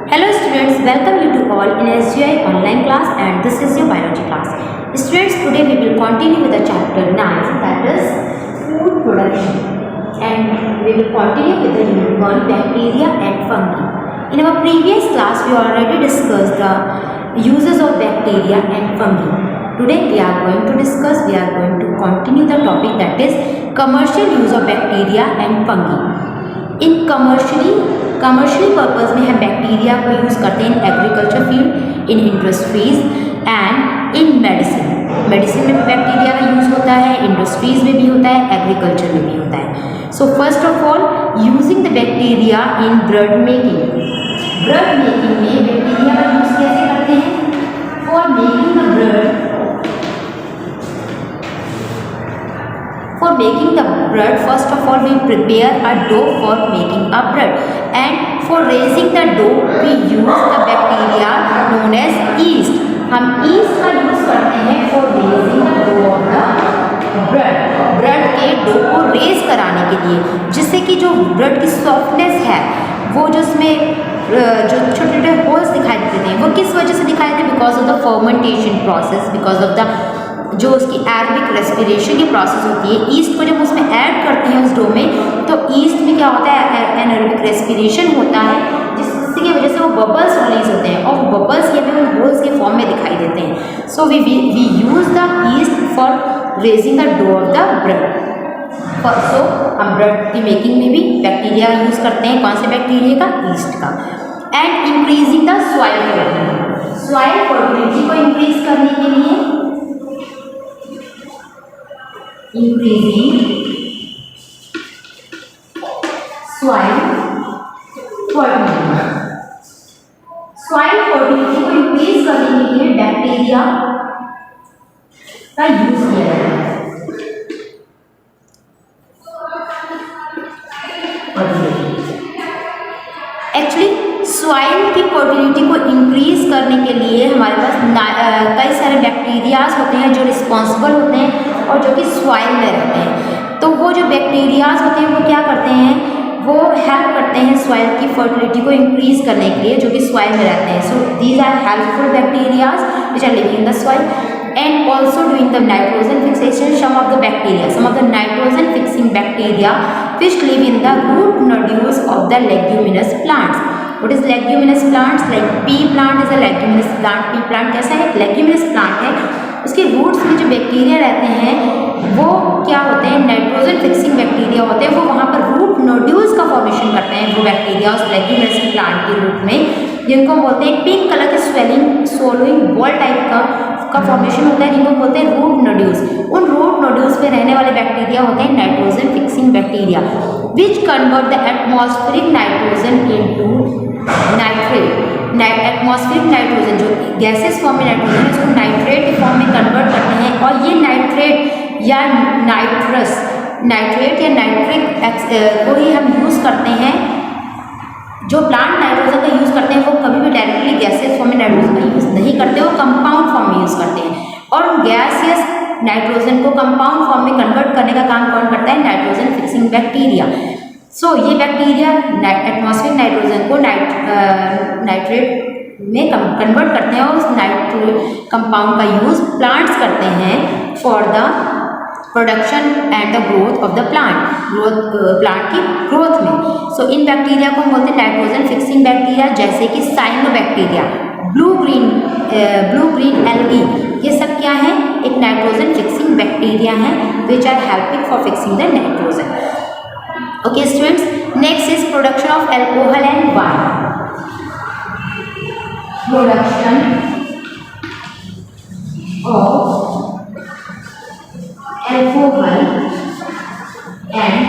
Hello students, welcome you to all in SGI online class and this is your biology class. Students, today we will continue with the chapter 9, that is food production, and we will continue with the unit 1, bacteria and fungi. In our previous class we already discussed the uses of bacteria and fungi. Today we are going to continue the topic, that is commercial use of bacteria and fungi. In commercially purpose में हम bacteria को use करते हैं in agriculture field, in industries and in medicine में भी bacteria का use होता है, इंडस्ट्रीज़ में भी होता है, एग्रीकल्चर में भी होता है. So first of all using the bacteria in bread making में बैक्टीरिया का यूज़ कैसे करते हैं? For making the bread, first of all we prepare a dough for making a bread, and for raising the dough we use the bacteria known as yeast. हम yeast का use करते हैं for raising the dough of the bread के dough को raise कराने के लिए, जिससे कि जो ब्रेड की सॉफ्टनेस है वो जो उसमें जो छोटे छोटे होल्स दिखाई देते हैं वो किस वजह से दिखाई देते हैं? Because of the fermentation process, because of the जो उसकी एरोबिक रेस्पिरेशन की प्रोसेस होती है. ईस्ट को जब उसमें ऐड करते हैं उस डो में, तो ईस्ट में क्या होता है? एनारोबिक रेस्पिरेशन होता है, जिसकी वजह से वो बबल्स रिलीज होते हैं और वो बबल्स ये भी उन होल्स के फॉर्म में दिखाई देते हैं. So we use the yeast for raising the dough of the bread. सो हम ब्रेड की मेकिंग में भी बैक्टीरिया यूज करते हैं. कौन से बैक्टीरिया का? ईस्ट का. And increasing the soil fertility को इंक्रीज करने के लिए, increasing soil fertility को इंक्रीज करने के लिए बैक्टीरिया का यूज किया जाता है. एक्चुअली सॉइल की फर्टिलिटी को इंक्रीज करने के लिए हमारे पास कई सारे बैक्टीरियाज होते हैं जो रिस्पॉन्सिबल होते हैं और जो कि सॉइल में रहते हैं. तो वो जो बैक्टीरियाज होते हैं वो क्या करते हैं? वो हेल्प करते हैं सॉइल की फर्टिलिटी को इंक्रीज करने के लिए, जो कि सॉइल में रहते हैं. So these are helpful bacterias which are living in the soil and also doing the nitrogen fixation. Some of the nitrogen fixing bacteria which live in the root nodules of the leguminous plants. What is leguminous plants? Like pea plant is a leguminous plant. Pea plant कैसा है? leguminous plant है. उसके roots में जो bacteria रहते हैं वो क्या होते हैं? नाइट्रोजन फिक्सिंग बैक्टीरिया होते हैं. वो वहाँ पर रूट नोड्यूल्स का फॉर्मेशन करते हैं वो बैक्टीरिया उस लेग्यूमिनस प्लांट के रूट में, जिनको हम बोलते हैं पिंक कलर के सोलोइंग बॉल टाइप का फॉर्मेशन होता है, जिनको बोलते हैं रूट नोड्यूल्स. उन रूट नोड्यूल्स में रहने वाले बैक्टीरिया होते हैं nitrogen fixing bacteria, which convert the atmospheric nitrogen into nitrate. Atmospheric nitrogen जो गैसेस फॉर्म में नाइट्रोजन है उसको नाइट्रेट के फॉर्म में कन्वर्ट करते हैं. और ये नाइट्रेट या नाइट्रेट या नाइट्रिक को ही हम यूज़ करते हैं. जो प्लांट नाइट्रोजन का यूज़ करते हैं वो कभी भी डायरेक्टली गैसेस फॉर्म में नाइट्रोजन का यूज़ नहीं करते, वो कंपाउंड फॉर्म में यूज़ करते हैं. और गैसियस नाइट्रोजन को कंपाउंड फॉर्म में कन्वर्ट करने का काम कौन करता है? Nitrogen fixing bacteria. सो ये बैक्टीरिया एटमॉस्फेरिक नाइट्रोजन को नाइट्रेट में कन्वर्ट करते हैं और उस नाइट्रेट कंपाउंड का यूज़ प्लांट्स करते हैं for the production and the growth of the plant की ग्रोथ में. सो इन बैक्टीरिया को हम बोलते हैं नाइट्रोजन फिक्सिंग बैक्टीरिया, जैसे कि साइनोबैक्टीरिया, ब्लू ग्रीन एल्गी. ये सब क्या है? एक नाइट्रोजन फिक्सिंग बैक्टीरिया हैं which are helping for fixing the nitrogen. Okay students, next is production of alcohol and wine. Production of alcohol and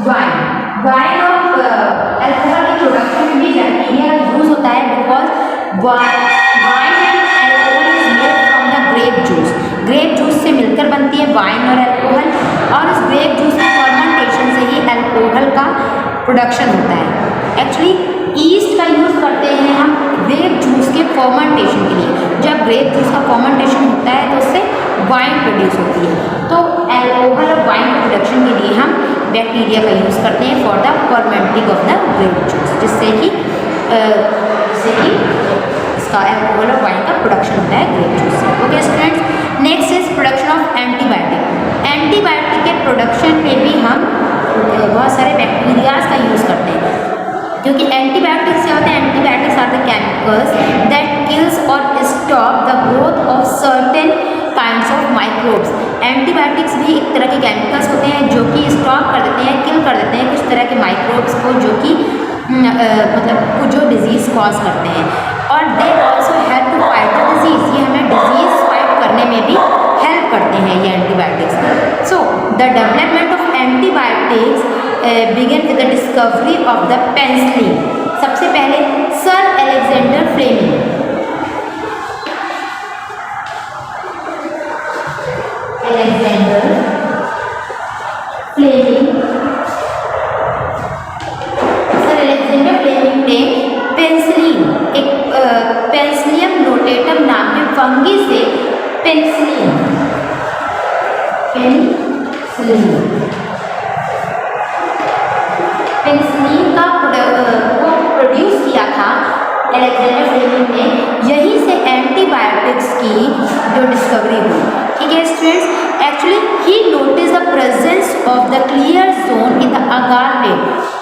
wine. Wine और alcohol के प्रोडक्शन में भी बैक्टीरिया का यूज होता है, because wine and alcohol is made from the grape juice. Grape juice से मिलकर बनती है वाइन और अल्कोहल, और उस ग्रेप जूस की फर्मेंटेशन से ही अल्कोहल का प्रोडक्शन होता है. एक्चुअली ईस्ट का यूज़ करते हैं हम ग्रेप जूस के फर्मेंटेशन के लिए. जब ग्रेप जूस का फर्मेंटेशन होता है तो उससे वाइन प्रोड्यूस होती है. तो अल्कोहल और वाइन के प्रोडक्शन के लिए हम बैक्टीरिया का यूज़ करते हैं for the fermenting of the grape juice, जिससे कि जिससे कि इसका अल्कोहल और वाइन का प्रोडक्शन होता है ग्रेप जूस से। Okay students, next is production of antibiotic. Antibiotic के प्रोडक्शन में भी हम बहुत सारे बैक्टीरियाज का यूज़ करते हैं, क्योंकि एंटीबायोटिक्स क्या होते हैं, antibiotics are the chemicals that kills or stop the growth of certain kinds of microbes. Antibiotics भी एक तरह के केमिकल्स होते हैं जो कि स्टॉप कर देते हैं, किल कर देते हैं कुछ तरह के माइक्रोब्स को, जो कि मतलब जो डिजीज़ कॉज करते हैं। और they also help to fight the disease, ये हमें डिजीज़ फाइट करने में भी हेल्प करते हैं ये antibiotics. So the development of antibiotics began with the discovery of the penicillin. सबसे पहले सर अलेक्जेंडर फ्लेमिंग, ने पेनिसिलिन, एक पेनिसिलियम नोटेटम नाम के फंगी से पेनिसिलिन का प्रोड्यूस किया था अलेक्जेंडर फ्लेमिंग ने। यहीं से एंटीबायोटिक्स की जो डिस्कवरी हुई। ठीक है students, actually he notice the presence of the clear zone in the agar plate.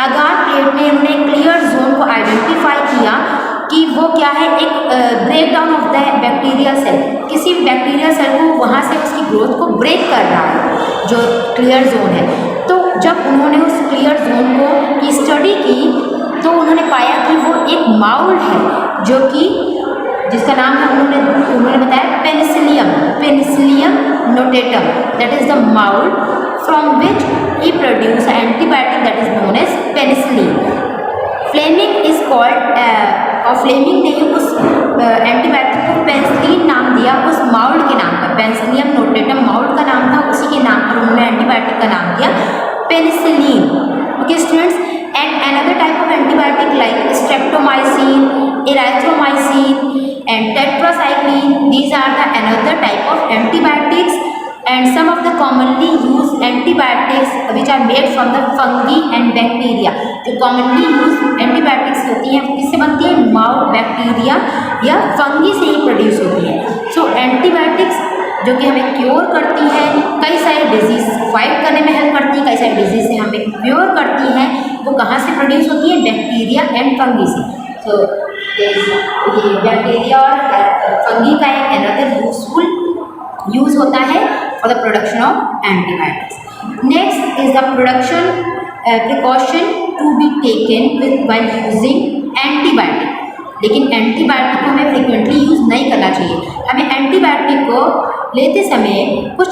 Agar plate में उन्होंने क्लियर जोन को आइडेंटिफाई किया कि वो क्या है, एक break down of the bacterial cell, किसी बैक्टीरियल सेल को वहाँ से उसकी ग्रोथ को ब्रेक कर रहा है जो क्लियर जोन है। तो जब उन्होंने उस क्लियर जोन को की स्टडी की तो उन्होंने पाया कि वो एक माउल है जो कि जिसका नाम है उन्होंने बताया penicillium notatum, that is the mould from which he produce antibiotic that is known as penicillin. Fleming is called और फ्लेमिंग ने उस एंटीबायोटिक को पेनिसिलिन नाम दिया उस माउल के नाम पर। पेनिसिलियम नोटेटम माउल का नाम था, उसी के नाम पर उन्होंने एंटीबायोटिक का नाम दिया penicillin. Okay students, and another type of antibiotic like streptomycin, erythromycin and tetracycline, these are the another type of antibiotics, and some of the commonly used antibiotics which are made from the fungi and bacteria। जो commonly used antibiotics होती हैं किससे बनती है, माउल bacteria या fungi से ही produce होती है। सो एंटीबायोटिक्स जो कि हमें क्योर करती है, कई सारे डिजीज फाइट करने में हेल्प करती है, कई सारे डिजीज से हमें क्योर करती हैं, वो कहाँ से प्रोड्यूस होती है, बैक्टीरिया एंड फंगी से। तो ये बैक्टीरिया और फंगी का एक अनदर यूजफुल यूज होता है for the production of antibiotics. Next is the production precaution to be taken with while using antibiotic. लेकिन एंटीबायोटिक को हमें फ्रिक्वेंटली यूज़ नहीं करना चाहिए। हमें एंटीबायोटिक को लेते समय कुछ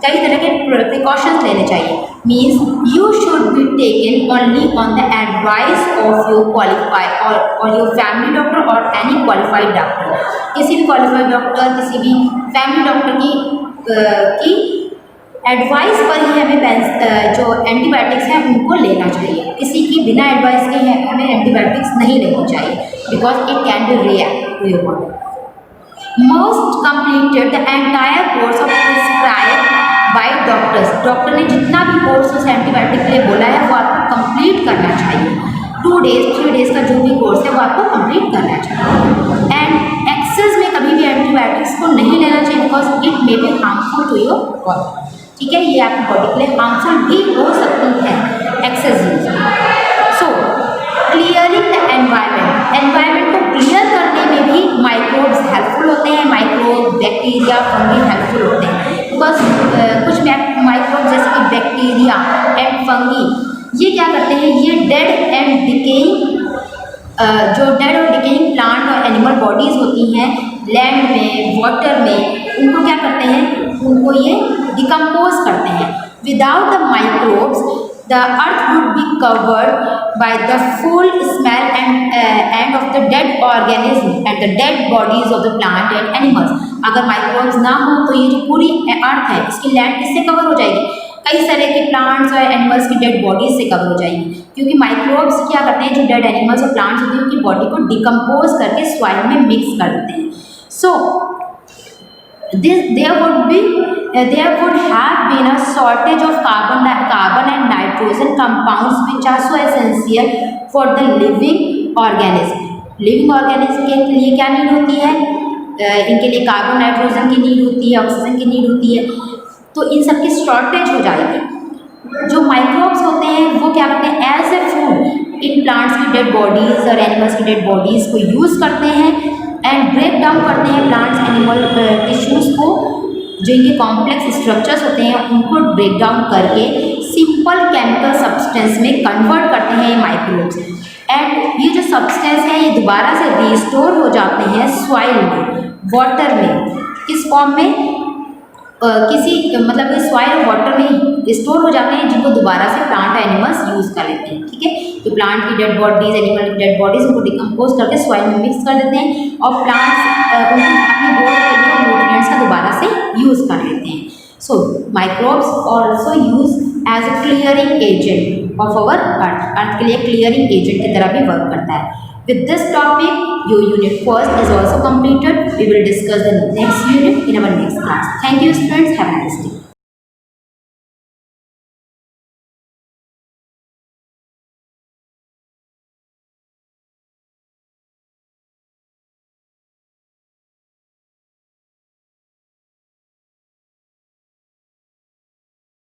कई तरह के प्रिकॉशंस लेने चाहिए। Means you should be taken only on the advice of your qualified और योर फैमिली डॉक्टर और एनी क्वालिफाइड डॉक्टर। किसी भी क्वालिफाइड डॉक्टर, किसी भी फैमिली डॉक्टर की एडवाइस पर ही हमें जो एंटीबायोटिक्स हैं उनको लेना चाहिए। किसी की बिना एडवाइस के हमें एंटीबायोटिक्स नहीं लेनी चाहिए, because it can be react to your body. Most completed the entire course of prescribe by doctors. Doctor ने जितना भी कोर्स उस एंटीबायोटिक के लिए बोला है वो आपको कंप्लीट करना चाहिए। 2 डेज 3 डेज का जो भी कोर्स है वो आपको कंप्लीट करना चाहिए। एंड एक्सेस में कभी भी एंटीबायोटिक्स को नहीं लेना चाहिए, because it may be harmful to your body. ठीक है, ये आपकी बॉडी के लिए हार्मफुल भी हो सकती है excess use. So clearing the environment, environment को क्लियर करने में भी माइक्रोब्स हेल्पफुल होते हैं। माइक्रोब, बैक्टीरिया, फंगी हेल्पफुल होते हैं, बिकॉज कुछ माइक्रोब जैसे कि बैक्टीरिया एंड फंगी ये क्या करते हैं, ये डेड एंड डिकेइंग जो डेड और डिकेइंग प्लांट और एनिमल बॉडीज़ होती हैं लैंड में, वाटर में, उनको क्या करते हैं, उनको ये डिकम्पोज करते हैं। Without the microbes the earth would be covered by the full smell end of the dead organism and the dead bodies of the plant and animals. अगर माइक्रोब्स ना हो तो ये जो पूरी अर्थ है इसकी लैंड किससे कवर हो जाएगी, कई तरह के प्लांट्स और एनिमल्स की डेड बॉडीज से कवर हो जाएगी, क्योंकि माइक्रोब्स क्या करते हैं, जो डेड एनिमल्स और प्लांट्स होते हैं उनकी बॉडी को डिकम्पोज करके सॉइल में मिक्स कर देते हैं। सो there would have been a shortage of carbon and nitrogen compounds which are so essential for the living organism। Living organism के लिए क्या नीड होती है, इनके लिए कार्बन नाइट्रोजन की नीड होती है, ऑक्सीजन की नीड होती है, तो इन सब की शॉर्टेज हो जाएगी। जो माइक्रोब्स होते हैं वो क्या करते हैं, as a food in plants की डेड बॉडीज़ और एनिमल्स की डेड बॉडीज़ को यूज़ करते हैं एंड ब्रेक डाउन करते हैं प्लांट्स एनिमल टिश्यूज़ को, जो इनके कॉम्प्लेक्स स्ट्रक्चर्स होते हैं उनको ब्रेक डाउन करके सिंपल केमिकल सब्सटेंस में कन्वर्ट करते हैं ये माइक्रोब्स। एंड ये जो सब्सटेंस है ये दोबारा से रिस्टोर हो जाते हैं सॉइल में, वाटर में, किस फॉर्म में, किसी मतलब ये सॉइल और वाटर में स्टोर हो जाते हैं, जिनको दोबारा से प्लांट एनिमल्स यूज़ कर लेते हैं। ठीक है, तो प्लांट की डेड बॉडीज, एनिमल की डेड बॉडीज उनको डिकम्पोज करके सॉइल में मिक्स कर देते हैं और प्लांट्स अपनी ग्रोथ के लिए न्यूट्रिएंट्स का दोबारा से यूज़ कर लेते हैं। So microbes also use as a clearing agent of our earth, earth के लिए क्लियरिंग एजेंट की तरह भी वर्क करता है। With this topic, your unit first is also completed. We will discuss the next unit in our next class. Thank you, students. Have a nice day.